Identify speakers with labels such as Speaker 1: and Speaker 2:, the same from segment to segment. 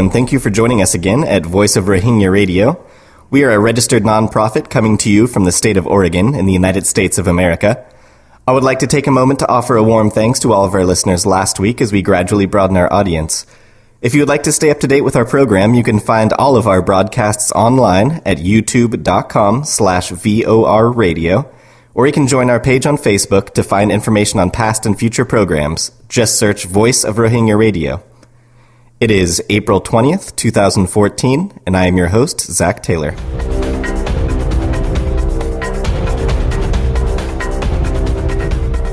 Speaker 1: and thank you for joining us again at Voice of Rohingya Radio. We are a registered nonprofit coming to you from the state of Oregon in the United States of America. I would like to take a moment to offer a warm thanks to all of our listeners last week as we gradually broaden our audience. If you would like to stay up to date with our program, you can find all of our broadcasts online at youtube.com/VOR radio, or you can join our page on Facebook to find information on past and future programs. Just search Voice of Rohingya Radio. It is April 20th, 2014, and I am your host, Zach Taylor.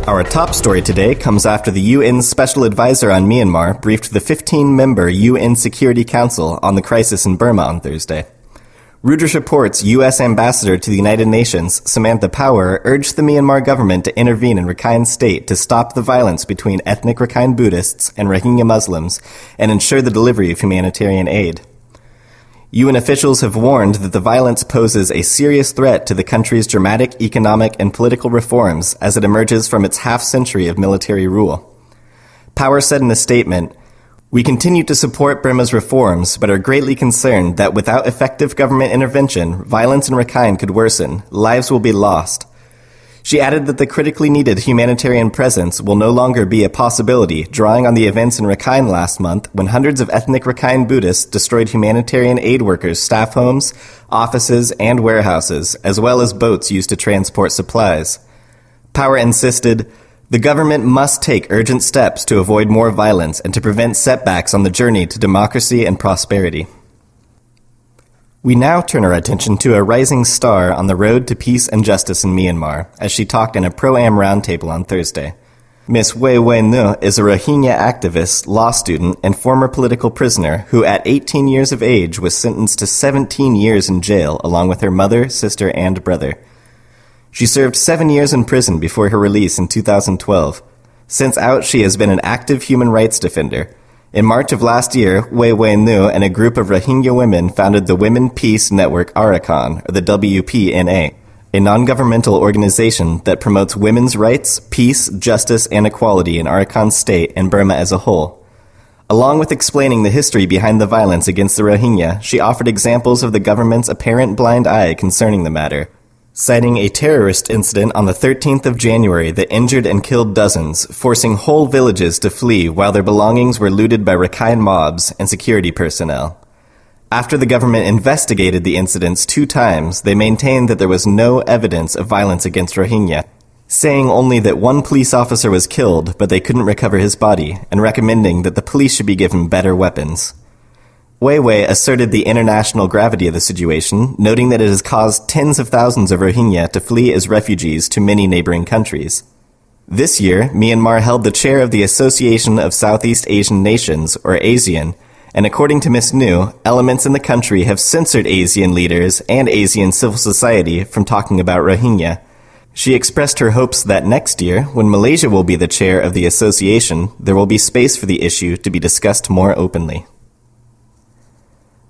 Speaker 1: Our top story today comes after the UN Special Advisor on Myanmar briefed the 15-member UN Security Council on the crisis in Burma on Thursday. Reuters reports U.S. Ambassador to the United Nations, Samantha Power, urged the Myanmar government to intervene in Rakhine State to stop the violence between ethnic Rakhine Buddhists and Rohingya Muslims and ensure the delivery of humanitarian aid. UN officials have warned that the violence poses a serious threat to the country's dramatic economic and political reforms as it emerges from its half-century of military rule. Power said in a statement, "We continue to support Burma's reforms, but are greatly concerned that without effective government intervention, violence in Rakhine could worsen, lives will be lost." She added that the critically needed humanitarian presence will no longer be a possibility, drawing on the events in Rakhine last month when hundreds of ethnic Rakhine Buddhists destroyed humanitarian aid workers' staff homes, offices, and warehouses, as well as boats used to transport supplies. Power insisted, "The government must take urgent steps to avoid more violence and to prevent setbacks on the journey to democracy and prosperity." We now turn our attention to a rising star on the road to peace and justice in Myanmar, as she talked in a pro-am roundtable on Thursday. Ms. Wei Nu is a Rohingya activist, law student, and former political prisoner who at 18 years of age was sentenced to 17 years in jail along with her mother, sister, and brother. She served 7 years in prison before her release in 2012. Since out, she has been an active human rights defender. In March of last year, Wei Nu and a group of Rohingya women founded the Women Peace Network Arakan, or the WPNA, a non-governmental organization that promotes women's rights, peace, justice, and equality in Arakan State and Burma as a whole. Along with explaining the history behind the violence against the Rohingya, she offered examples of the government's apparent blind eye concerning the matter, citing a terrorist incident on the 13th of January that injured and killed dozens, forcing whole villages to flee while their belongings were looted by Rakhine mobs and security personnel. After the government investigated the incidents 2 times, they maintained that there was no evidence of violence against Rohingya, saying only that 1 police officer was killed, but they couldn't recover his body, and recommending that the police should be given better weapons. Wei asserted the international gravity of the situation, noting that it has caused tens of thousands of Rohingya to flee as refugees to many neighboring countries. This year, Myanmar held the chair of the Association of Southeast Asian Nations, or ASEAN, and according to Ms. Nu, elements in the country have censored ASEAN leaders and ASEAN civil society from talking about Rohingya. She expressed her hopes that next year, when Malaysia will be the chair of the association, there will be space for the issue to be discussed more openly.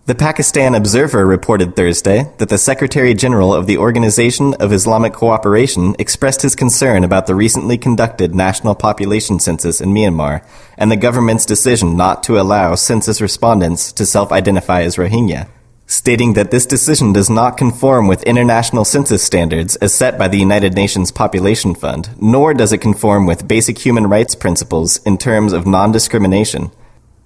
Speaker 1: The Pakistan Observer reported Thursday that the Secretary General of the Organization of Islamic Cooperation expressed his concern about the recently conducted national population census in Myanmar and the government's decision not to allow census respondents to self-identify as Rohingya, stating that this decision does not conform with international census standards as set by the United Nations Population Fund, nor does it conform with basic human rights principles in terms of non-discrimination.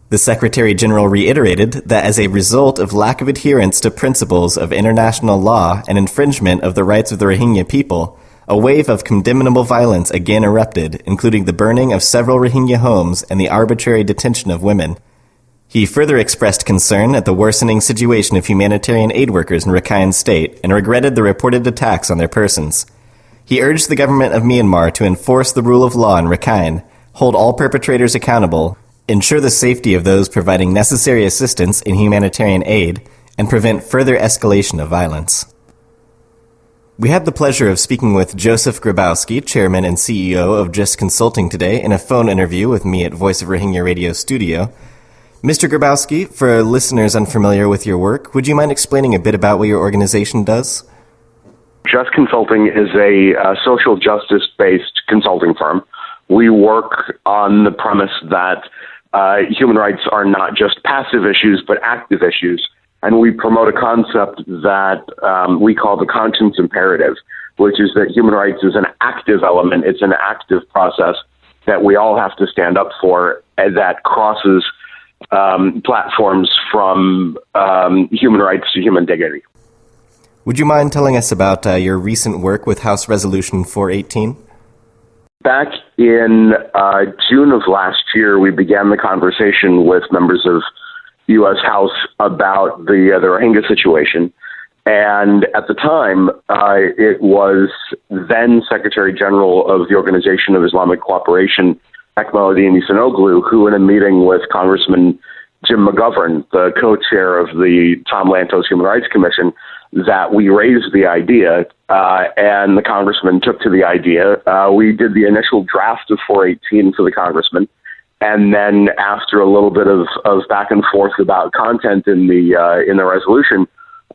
Speaker 1: The Secretary General reiterated that as a result of lack of adherence to principles of international law and infringement of the rights of the Rohingya people, a wave of condemnable violence again erupted, including the burning of several Rohingya homes and the arbitrary detention of women. He further expressed concern at the worsening situation of humanitarian aid workers in Rakhine State and regretted the reported attacks on their persons. He urged the government of Myanmar to enforce the rule of law in Rakhine, hold all perpetrators accountable, ensure the safety of those providing necessary assistance in humanitarian aid, and prevent further escalation of violence. We had the pleasure of speaking with Joseph Grabowski, Chairman and CEO of Just Consulting today, in a phone interview with me at Voice of Rohingya Radio Studio. Mr. Grabowski, for listeners unfamiliar with your work, would you mind explaining a bit about what your organization does?
Speaker 2: Just Consulting is a social justice-based consulting firm. We work on the premise that human rights are not just passive issues, but active issues. And we promote a concept that we call the conscience imperative, which is that human rights is an active element. It's an active process that we all have to stand up for, that crosses platforms from human rights to human dignity.
Speaker 1: Would you mind telling us about your recent work with House Resolution 418?
Speaker 2: Back in June of last year, we began the conversation with members of U.S. House about the Rohingya situation. And at the time, it was then Secretary General of the Organization of Islamic Cooperation, Ekmaluddin Ihsanoglu, who in a meeting with Congressman Jim McGovern, the co-chair of the Tom Lantos Human Rights Commission, that we raised the idea, and the congressman took to the idea. We did the initial draft of 418 for the congressman, and then after a little bit of back and forth about content in the resolution,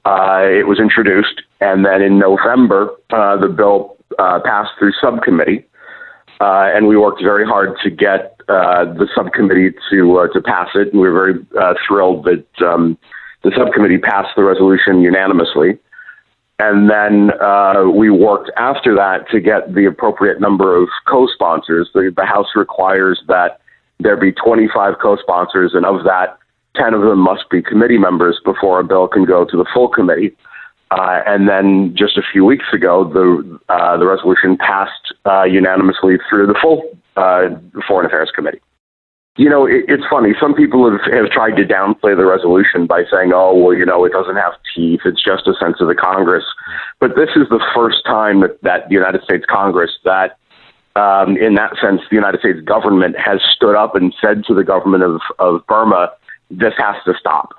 Speaker 2: it was introduced, and then in November, the bill passed through subcommittee, and we worked very hard to get the subcommittee to pass it, and we were very thrilled that the subcommittee passed the resolution unanimously. And then we worked after that to get the appropriate number of co-sponsors. The House requires that there be 25 co-sponsors, and of that, 10 of them must be committee members before a bill can go to the full committee. And then just a few weeks ago, the resolution passed unanimously through the full Foreign Affairs Committee. You know, it's funny. Some people have tried to downplay the resolution by saying, oh, well, you know, it doesn't have teeth. It's just a sense of the Congress. But this is the first time that the United States Congress, that in that sense, the United States government has stood up and said to the government of Burma, this has to stop.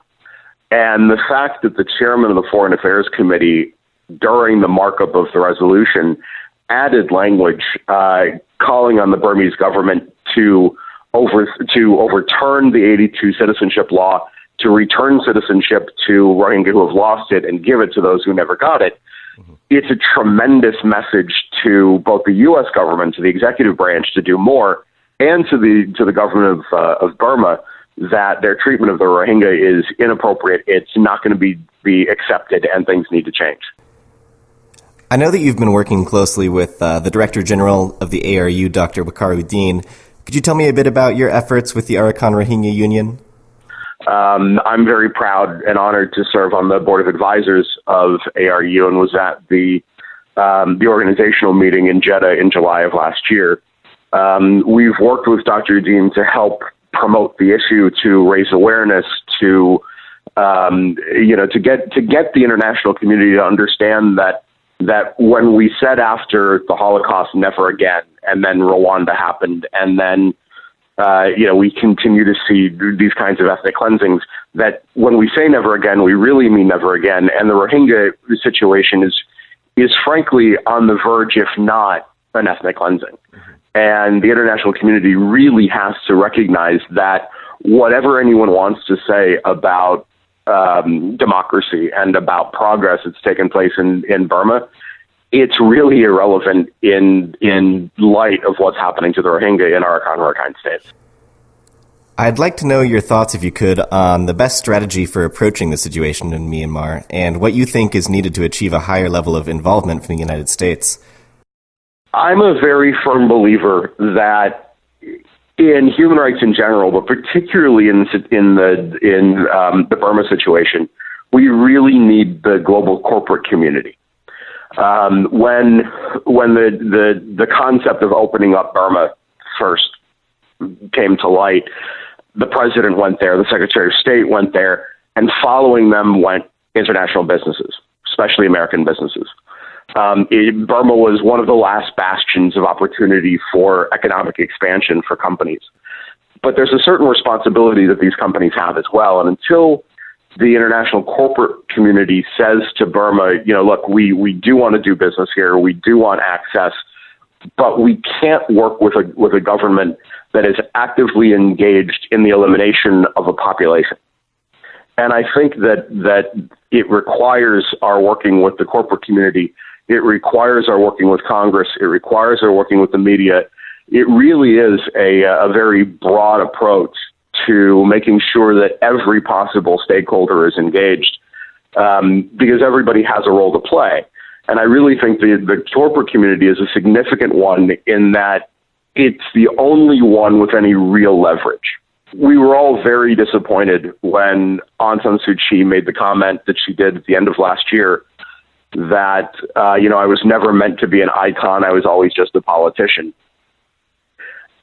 Speaker 2: And the fact that the chairman of the Foreign Affairs Committee, during the markup of the resolution, added language calling on the Burmese government to overturn the 82 citizenship law, to return citizenship to Rohingya who have lost it and give it to those who never got it. Mm-hmm. It's a tremendous message to both the U.S. government, to the executive branch, to do more, and to the government of Burma, that their treatment of the Rohingya is inappropriate. It's not going to be accepted, and things need to change.
Speaker 1: I know that you've been working closely with the Director General of the ARU, Dr. Waqaruddin. Could you tell me a bit about your efforts with the Arakan Rohingya Union?
Speaker 2: I'm very proud and honored to serve on the board of advisors of ARU, and was at the organizational meeting in Jeddah in July of last year. We've worked with Dr. Uddin to help promote the issue, to raise awareness, to get the international community to understand that when we said after the Holocaust, never again, and then Rwanda happened, and then we continue to see these kinds of ethnic cleansings, that when we say never again, we really mean never again. And the Rohingya situation is frankly on the verge, if not an ethnic cleansing. And the international community really has to recognize that whatever anyone wants to say about democracy and about progress that's taken place in Burma, it's really irrelevant in light of what's happening to the Rohingya in Arakan Rakhine states.
Speaker 1: I'd like to know your thoughts, if you could, on the best strategy for approaching the situation in Myanmar and what you think is needed to achieve a higher level of involvement from the United States.
Speaker 2: I'm a very firm believer that in human rights in general, but particularly in the Burma situation, we really need the global corporate community. When the concept of opening up Burma first came to light, the president went there, the Secretary of State went there, and following them went international businesses, especially American businesses. Burma was one of the last bastions of opportunity for economic expansion for companies. But there's a certain responsibility that these companies have as well. And until the international corporate community says to Burma, look, we do want to do business here, we do want access, but we can't work with a government that is actively engaged in the elimination of a population. And I think that it requires our working with the corporate community. It requires our working with Congress. It requires our working with the media. It really is a very broad approach to making sure that every possible stakeholder is engaged, because everybody has a role to play. And I really think the corporate community is a significant one in that it's the only one with any real leverage. We were all very disappointed when Aung San Suu Kyi made the comment that she did at the end of last year that, I was never meant to be an icon. I was always just a politician.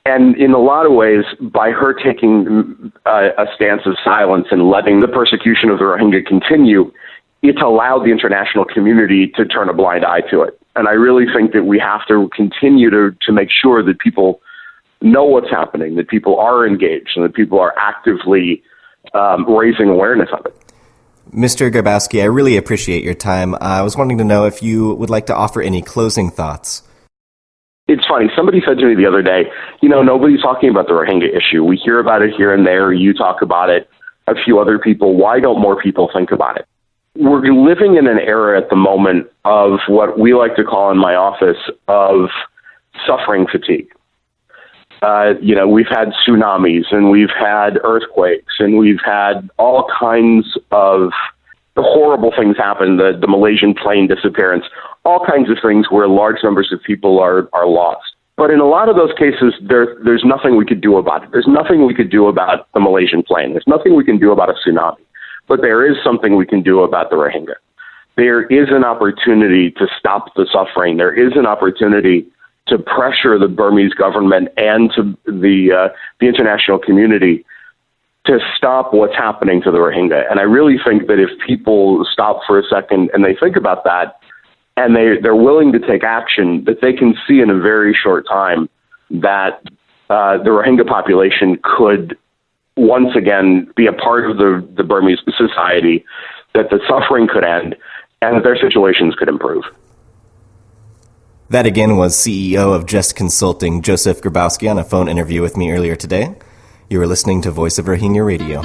Speaker 2: And in a lot of ways, by her taking a stance of silence and letting the persecution of the Rohingya continue, it's allowed the international community to turn a blind eye to it. And I really think that we have to continue to make sure that people know what's happening, that people are engaged, and that people are actively raising awareness of it.
Speaker 1: Mr. Grabowski, I really appreciate your time. I was wanting to know if you would like to offer any closing thoughts.
Speaker 2: It's funny. Somebody said to me the other day, nobody's talking about the Rohingya issue. We hear about it here and there. You talk about it. A few other people. Why don't more people think about it? We're living in an era at the moment of what we like to call in my office of suffering fatigue. We've had tsunamis and we've had earthquakes and we've had all kinds of horrible things happen, the Malaysian plane disappearance, all kinds of things where large numbers of people are lost. But in a lot of those cases, there's nothing we could do about it. There's nothing we could do about the Malaysian plane. There's nothing we can do about a tsunami. But there is something we can do about the Rohingya. There is an opportunity to stop the suffering. There is an opportunity to pressure the Burmese government and to the international community to stop what's happening to the Rohingya. And I really think that if people stop for a second and they think about that, and they're willing to take action, that they can see in a very short time that the Rohingya population could once again be a part of the Burmese society, that the suffering could end, and that their situations could improve.
Speaker 1: That again was CEO of Just Consulting, Joseph Grabowski, on a phone interview with me earlier today. You were listening to Voice of Rohingya Radio.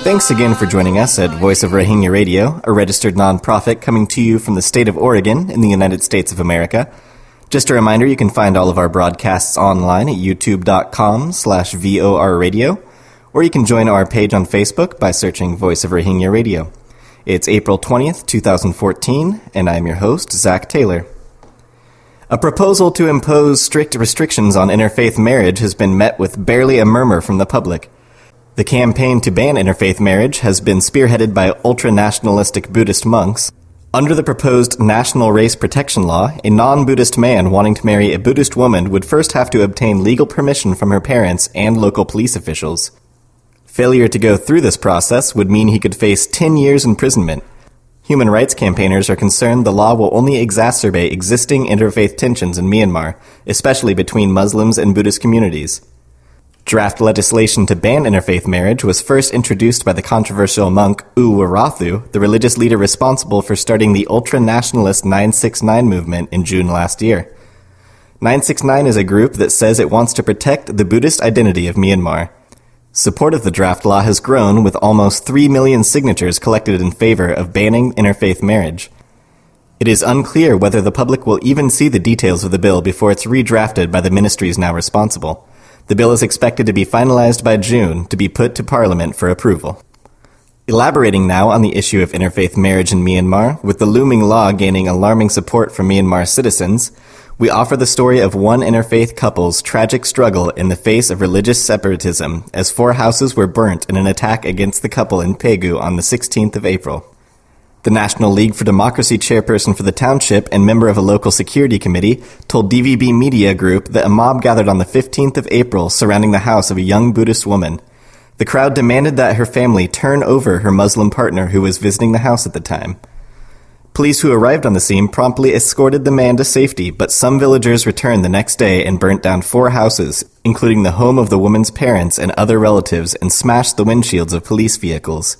Speaker 1: Thanks again for joining us at Voice of Rohingya Radio, a registered nonprofit coming to you from the state of Oregon in the United States of America. Just a reminder, you can find all of our broadcasts online at youtube.com/VOR Radio, or you can join our page on Facebook by searching Voice of Rohingya Radio. It's April 20th, 2014, and I'm your host, Zach Taylor. A proposal to impose strict restrictions on interfaith marriage has been met with barely a murmur from the public. The campaign to ban interfaith marriage has been spearheaded by ultra-nationalistic Buddhist monks. Under the proposed National Race Protection Law, a non-Buddhist man wanting to marry a Buddhist woman would first have to obtain legal permission from her parents and local police officials. Failure to go through this process would mean he could face 10 years imprisonment. Human rights campaigners are concerned the law will only exacerbate existing interfaith tensions in Myanmar, especially between Muslims and Buddhist communities. Draft legislation to ban interfaith marriage was first introduced by the controversial monk U Warathu, the religious leader responsible for starting the ultra-nationalist 969 movement in June last year. 969 is a group that says it wants to protect the Buddhist identity of Myanmar. Support of the draft law has grown, with almost 3 million signatures collected in favor of banning interfaith marriage. It is unclear whether the public will even see the details of the bill before it's redrafted by the ministries now responsible. The bill is expected to be finalized by June to be put to Parliament for approval. Elaborating now on the issue of interfaith marriage in Myanmar, with the looming law gaining alarming support from Myanmar citizens, we offer the story of one interfaith couple's tragic struggle in the face of religious separatism as 4 houses were burnt in an attack against the couple in Pegu on the 16th of April. The National League for Democracy chairperson for the township and member of a local security committee told DVB Media Group that a mob gathered on the 15th of April surrounding the house of a young Buddhist woman. The crowd demanded that her family turn over her Muslim partner who was visiting the house at the time. Police who arrived on the scene promptly escorted the man to safety, but some villagers returned the next day and burnt down 4 houses, including the home of the woman's parents and other relatives, and smashed the windshields of police vehicles.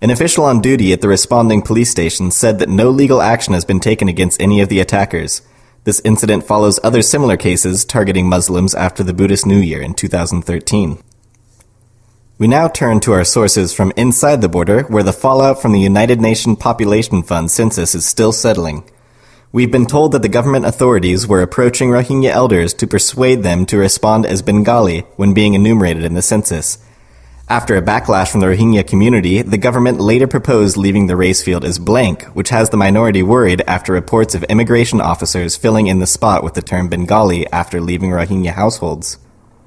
Speaker 1: An official on duty at the responding police station said that no legal action has been taken against any of the attackers. This incident follows other similar cases targeting Muslims after the Buddhist New Year in 2013. We now turn to our sources from inside the border, where the fallout from the United Nations Population Fund census is still settling. We've been told that the government authorities were approaching Rohingya elders to persuade them to respond as Bengali when being enumerated in the census. After a backlash from the Rohingya community, the government later proposed leaving the race field as blank, which has the minority worried after reports of immigration officers filling in the spot with the term Bengali after leaving Rohingya households.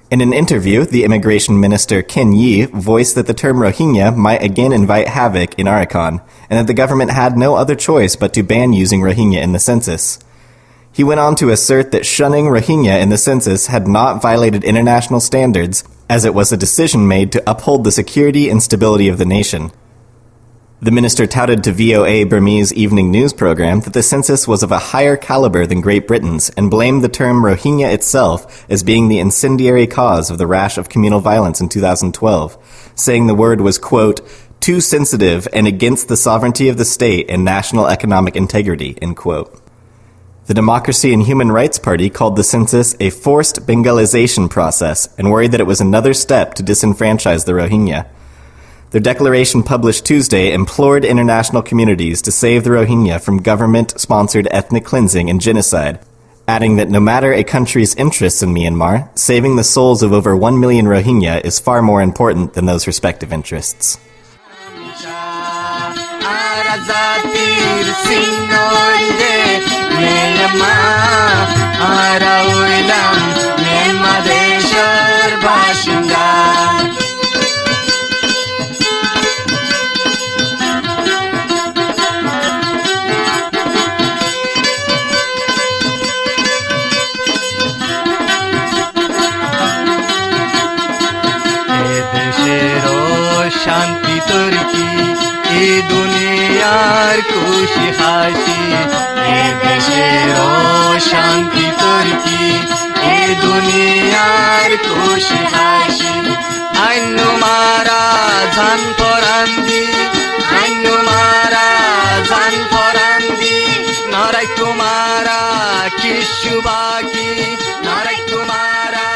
Speaker 1: In an interview, the immigration minister Ken Yi voiced that the term Rohingya might again invite havoc in Arakan, and that the government had no other choice but to ban using Rohingya in the census. He went on to assert that shunning Rohingya in the census had not violated international standards, as it was a decision made to uphold the security and stability of the nation. The minister touted to VOA Burmese evening news program that the census was of a higher caliber than Great Britain's and blamed the term Rohingya itself as being the incendiary cause of the rash of communal violence in 2012, saying the word was, quote, too sensitive and against the sovereignty of the state and national economic integrity, end quote. The Democracy and Human Rights Party called the census a forced Bengalization process and worried that it was another step to disenfranchise the Rohingya. Their declaration published Tuesday implored international communities to save the Rohingya from government-sponsored ethnic cleansing and genocide, adding that no matter a country's interests in Myanmar, saving the souls of over 1 million Rohingya is far more important than those respective interests.
Speaker 3: শান্তি তোর কি এ দুনিয়ার খুশি হাসি এ দেশের শান্তি তোর কি এ দুনিয়ার খুশি হাসি আইনু মারা জান পরান্দি আইনু মারা জান পরান্দি নরাই তোমারা কিশু বাকি নরাই তোমারা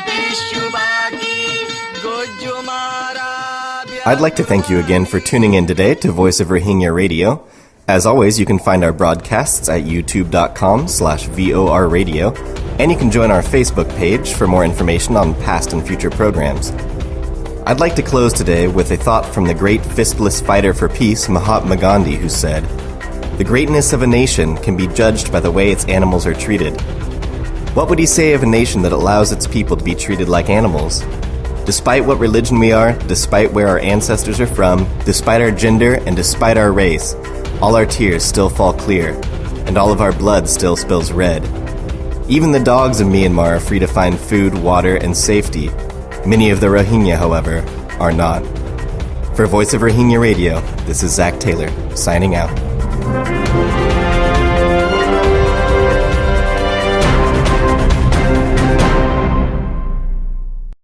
Speaker 3: কিশু বাকি গোজু মারা
Speaker 1: I'd like to thank you again for tuning in today to Voice of Rohingya Radio. As always, you can find our broadcasts at youtube.com/VORradio, and you can join our Facebook page for more information on past and future programs. I'd like to close today with a thought from the great fistless fighter for peace, Mahatma Gandhi, who said, "The greatness of a nation can be judged by the way its animals are treated." What would he say of a nation that allows its people to be treated like animals? Despite what religion we are, despite where our ancestors are from, despite our gender, and despite our race, all our tears still fall clear, and all of our blood still spills red. Even the dogs of Myanmar are free to find food, water, and safety. Many of the Rohingya, however, are not. For Voice of Rohingya Radio, this is Zach Taylor, signing out.